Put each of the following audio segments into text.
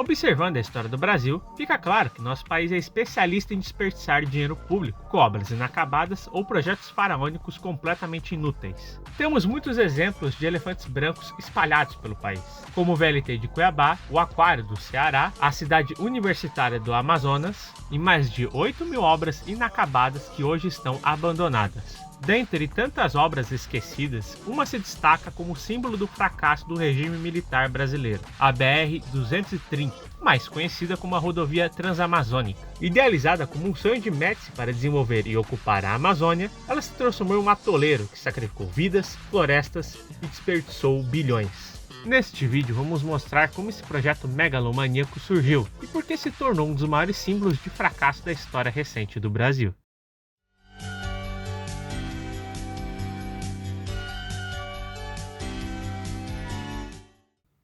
Observando a história do Brasil, fica claro que nosso país é especialista em desperdiçar dinheiro público com obras inacabadas ou projetos faraônicos completamente inúteis. Temos muitos exemplos de elefantes brancos espalhados pelo país, como o VLT de Cuiabá, o Aquário do Ceará, a cidade universitária do Amazonas e mais de 8.000 obras inacabadas que hoje estão abandonadas. Dentre tantas obras esquecidas, uma se destaca como símbolo do fracasso do regime militar brasileiro, a BR-230, mais conhecida como a rodovia Transamazônica. Idealizada como um sonho de Médici para desenvolver e ocupar a Amazônia, ela se transformou em um atoleiro que sacrificou vidas, florestas e desperdiçou bilhões. Neste vídeo vamos mostrar como esse projeto megalomaníaco surgiu e por que se tornou um dos maiores símbolos de fracasso da história recente do Brasil.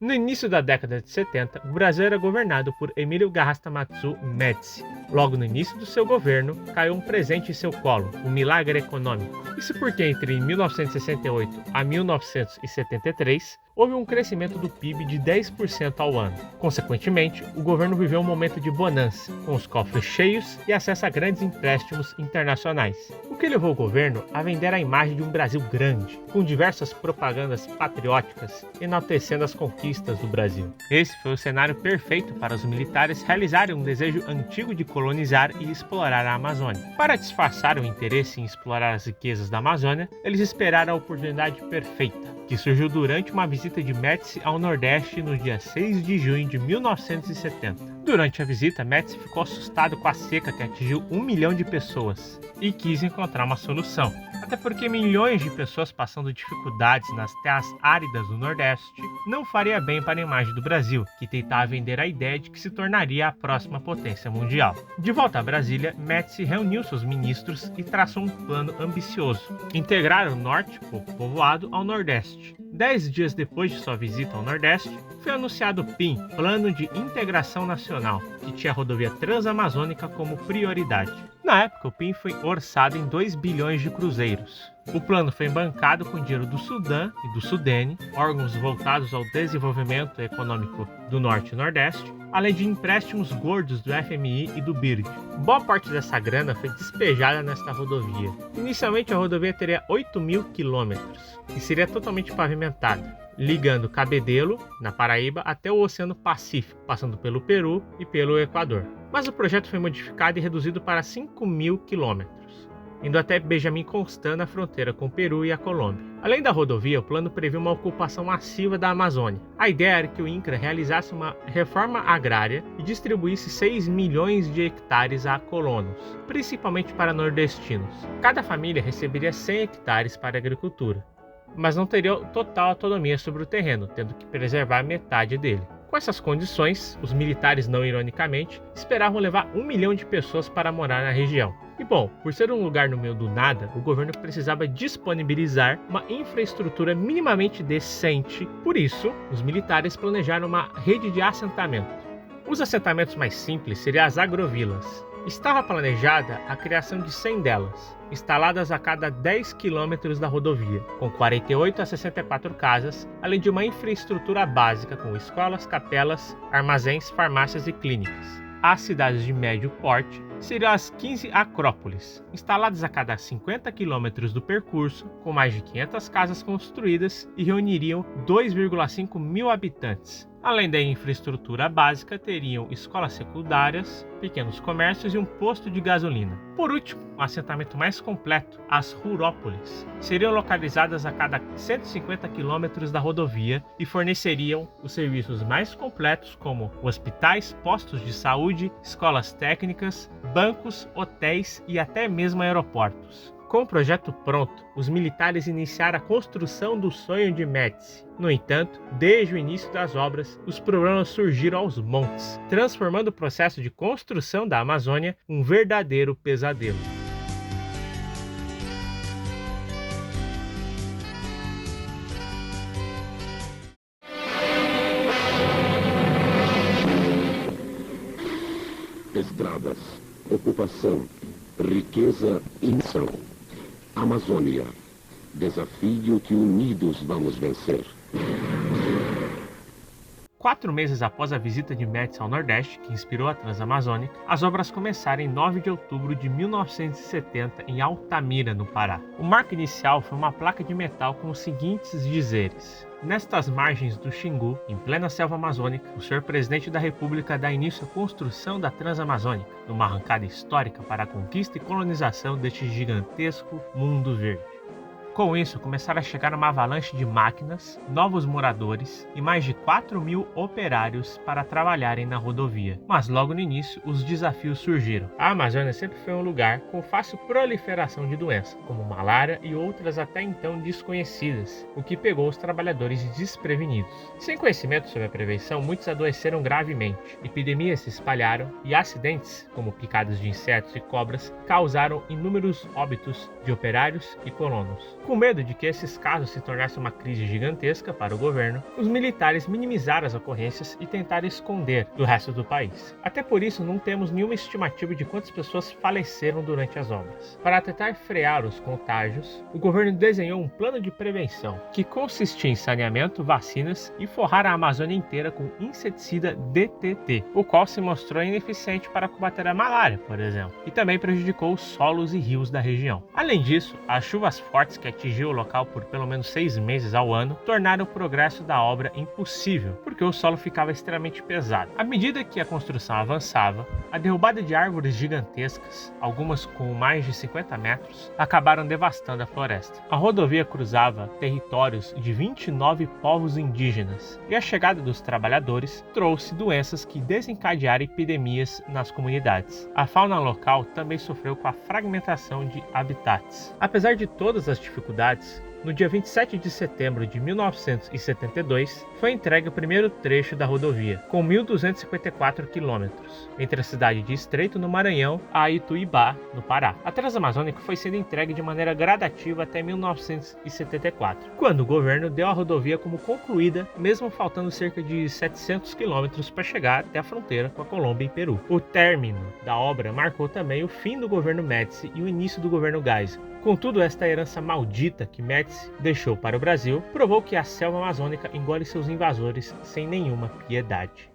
No início da década de 70, o Brasil era governado por Emílio Garrastamatsu Médici. Logo no início do seu governo, caiu um presente em seu colo, o milagre econômico. Isso porque entre 1968 a 1973, houve um crescimento do PIB de 10% ao ano. Consequentemente, o governo viveu um momento de bonança, com os cofres cheios e acesso a grandes empréstimos internacionais, o que levou o governo a vender a imagem de um Brasil grande, com diversas propagandas patrióticas enaltecendo as conquistas do Brasil. Esse foi o cenário perfeito para os militares realizarem um desejo antigo de colonizar e explorar a Amazônia. Para disfarçar o interesse em explorar as riquezas da Amazônia, eles esperaram a oportunidade perfeita, que surgiu durante uma visita de Médici ao Nordeste no dia 6 de junho de 1970. Durante a visita, Médici ficou assustado com a seca que atingiu 1 milhão de pessoas e quis encontrar uma solução. Até porque milhões de pessoas passando dificuldades nas terras áridas do Nordeste não faria bem para a imagem do Brasil, que tentava vender a ideia de que se tornaria a próxima potência mundial. De volta a Brasília, Médici reuniu seus ministros e traçou um plano ambicioso: integrar o Norte, pouco povoado, ao Nordeste. 10 dias depois de sua visita ao Nordeste, foi anunciado o PIN, Plano de Integração Nacional, que tinha a rodovia Transamazônica como prioridade. Na época, o PIN foi orçado em 2 bilhões de cruzeiros. O plano foi bancado com dinheiro do Sudã e do Sudene, órgãos voltados ao desenvolvimento econômico do Norte e Nordeste, além de empréstimos gordos do FMI e do BIRD. Boa parte dessa grana foi despejada nesta rodovia. Inicialmente, a rodovia teria 8.000 quilômetros e seria totalmente pavimentada, ligando Cabedelo, na Paraíba, até o Oceano Pacífico, passando pelo Peru e pelo Equador. Mas o projeto foi modificado e reduzido para 5.000 quilômetros, indo até Benjamin Constant, na fronteira com o Peru e a Colômbia. Além da rodovia, o plano previa uma ocupação massiva da Amazônia. A ideia era que o INCRA realizasse uma reforma agrária e distribuísse 6 milhões de hectares a colonos, principalmente para nordestinos. Cada família receberia 100 hectares para a agricultura, mas não teria total autonomia sobre o terreno, tendo que preservar metade dele. Com essas condições, os militares, não ironicamente, esperavam levar 1 milhão de pessoas para morar na região. E bom, por ser um lugar no meio do nada, o governo precisava disponibilizar uma infraestrutura minimamente decente. Por isso, os militares planejaram uma rede de assentamento. Os assentamentos mais simples seriam as agrovilas. Estava planejada a criação de 100 delas, instaladas a cada 10 quilômetros da rodovia, com 48 a 64 casas, além de uma infraestrutura básica com escolas, capelas, armazéns, farmácias e clínicas. As cidades de médio porte seriam as 15 acrópolis, instaladas a cada 50 quilômetros do percurso, com mais de 500 casas construídas e reuniriam 2,5 mil habitantes. Além da infraestrutura básica, teriam escolas secundárias, pequenos comércios e um posto de gasolina. Por último, o assentamento mais completo, as rurópolis, seriam localizadas a cada 150 quilômetros da rodovia e forneceriam os serviços mais completos como hospitais, postos de saúde, escolas técnicas, bancos, hotéis e até mesmo aeroportos. Com o projeto pronto, os militares iniciaram a construção do sonho de Médici. No entanto, desde o início das obras, os problemas surgiram aos montes, transformando o processo de construção da Amazônia um verdadeiro pesadelo. Estradas, ocupação, riqueza e missão. Amazônia, desafio que unidos vamos vencer. 4 meses após a visita de Médici ao Nordeste, que inspirou a Transamazônica, as obras começaram em 9 de outubro de 1970 em Altamira, no Pará. O marco inicial foi uma placa de metal com os seguintes dizeres: nestas margens do Xingu, em plena selva amazônica, o senhor presidente da República dá início à construção da Transamazônica, numa arrancada histórica para a conquista e colonização deste gigantesco mundo verde. Com isso, começaram a chegar uma avalanche de máquinas, novos moradores e mais de 4.000 operários para trabalharem na rodovia. Mas logo no início, os desafios surgiram. A Amazônia sempre foi um lugar com fácil proliferação de doenças, como malária e outras até então desconhecidas, o que pegou os trabalhadores desprevenidos. Sem conhecimento sobre a prevenção, muitos adoeceram gravemente, epidemias se espalharam e acidentes, como picadas de insetos e cobras, causaram inúmeros óbitos de operários e colonos. Com medo de que esses casos se tornassem uma crise gigantesca para o governo, os militares minimizaram as ocorrências e tentaram esconder do resto do país. Até por isso, não temos nenhuma estimativa de quantas pessoas faleceram durante as obras. Para tentar frear os contágios, o governo desenhou um plano de prevenção, que consistia em saneamento, vacinas e forrar a Amazônia inteira com inseticida DDT, o qual se mostrou ineficiente para combater a malária, por exemplo, e também prejudicou os solos e rios da região. Além disso, as chuvas fortes que atingiu o local por pelo menos 6 meses ao ano, tornaram o progresso da obra impossível, porque o solo ficava extremamente pesado. À medida que a construção avançava, a derrubada de árvores gigantescas, algumas com mais de 50 metros, acabaram devastando a floresta. A rodovia cruzava territórios de 29 povos indígenas, e a chegada dos trabalhadores trouxe doenças que desencadearam epidemias nas comunidades. A fauna local também sofreu com a fragmentação de habitats. Apesar de todas as dificuldades, no dia 27 de setembro de 1972, foi entregue o primeiro trecho da rodovia, com 1.254 quilômetros, entre a cidade de Estreito, no Maranhão, a Ituibá, no Pará. A Transamazônica foi sendo entregue de maneira gradativa até 1974, quando o governo deu a rodovia como concluída, mesmo faltando cerca de 700 quilômetros para chegar até a fronteira com a Colômbia e Peru. O término da obra marcou também o fim do governo Médici e o início do governo Geisel. Contudo, esta herança maldita que Médici deixou para o Brasil provou que a selva amazônica engole seus invasores sem nenhuma piedade.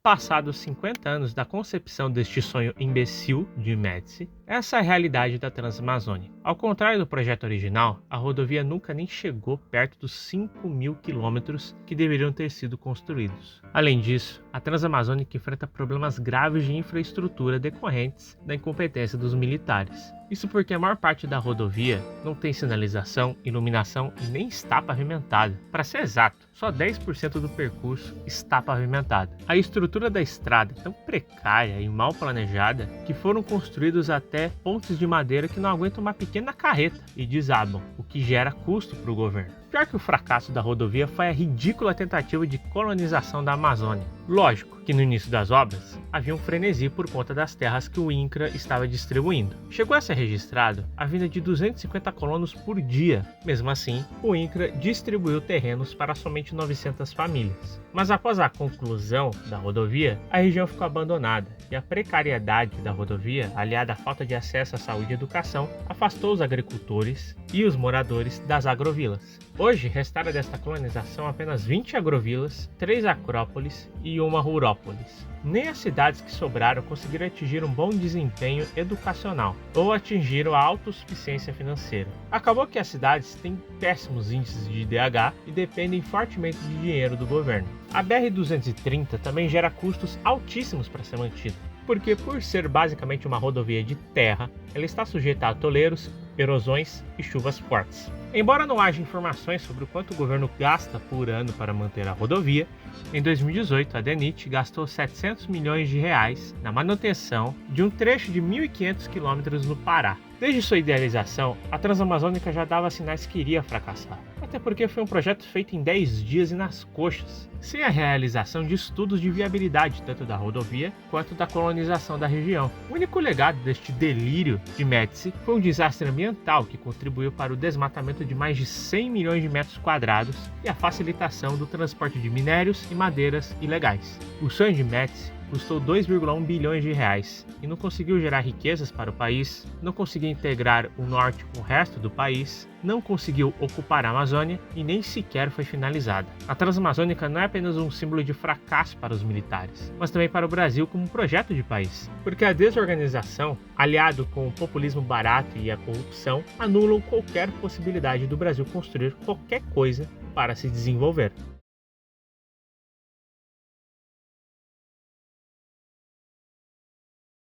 Passados 50 anos da concepção deste sonho imbecil de Médici, essa é a realidade da Transamazônica. Ao contrário do projeto original, a rodovia nunca nem chegou perto dos 5.000 quilômetros que deveriam ter sido construídos. Além disso, a Transamazônica enfrenta problemas graves de infraestrutura decorrentes da incompetência dos militares. Isso porque a maior parte da rodovia não tem sinalização, iluminação e nem está pavimentada. Para ser exato, só 10% do percurso está pavimentado. A estrutura da estrada é tão precária e mal planejada que foram construídos até pontes de madeira que não aguentam uma pequena carreta e desabam, o que gera custo para o governo. Pior que o fracasso da rodovia foi a ridícula tentativa de colonização da Amazônia. Lógico que no início das obras havia um frenesi por conta das terras que o INCRA estava distribuindo. Chegou a ser registrado a vinda de 250 colonos por dia. Mesmo assim, o INCRA distribuiu terrenos para somente 900 famílias. Mas após a conclusão da rodovia, a região ficou abandonada e a precariedade da rodovia, aliada à falta de acesso à saúde e educação, afastou os agricultores e os moradores das agrovilas. Hoje, restaram desta colonização apenas 20 agrovilas, 3 acrópolis e uma rurópolis. Nem as cidades que sobraram conseguiram atingir um bom desempenho educacional ou atingiram a autossuficiência financeira. Acabou que as cidades têm péssimos índices de IDH e dependem fortemente de dinheiro do governo. A BR-230 também gera custos altíssimos para ser mantida, porque por ser basicamente uma rodovia de terra, ela está sujeita a atoleiros, erosões e chuvas fortes. Embora não haja informações sobre o quanto o governo gasta por ano para manter a rodovia, em 2018 a DENIT gastou 700 milhões de reais na manutenção de um trecho de 1.500 quilômetros no Pará. Desde sua idealização, a Transamazônica já dava sinais que iria fracassar, até porque foi um projeto feito em 10 dias e nas coxas, sem a realização de estudos de viabilidade tanto da rodovia quanto da colonização da região. O único legado deste delírio de Médici foi um desastre ambiental que contribuiu para o desmatamento de mais de 100 milhões de metros quadrados e a facilitação do transporte de minérios e madeiras ilegais. O sonho de Médici custou 2,1 bilhões de reais e não conseguiu gerar riquezas para o país, não conseguiu integrar o norte com o resto do país, não conseguiu ocupar a Amazônia e nem sequer foi finalizada. A Transamazônica não é apenas um símbolo de fracasso para os militares, mas também para o Brasil como um projeto de país, porque a desorganização, aliado com o populismo barato e a corrupção, anulam qualquer possibilidade do Brasil construir qualquer coisa para se desenvolver.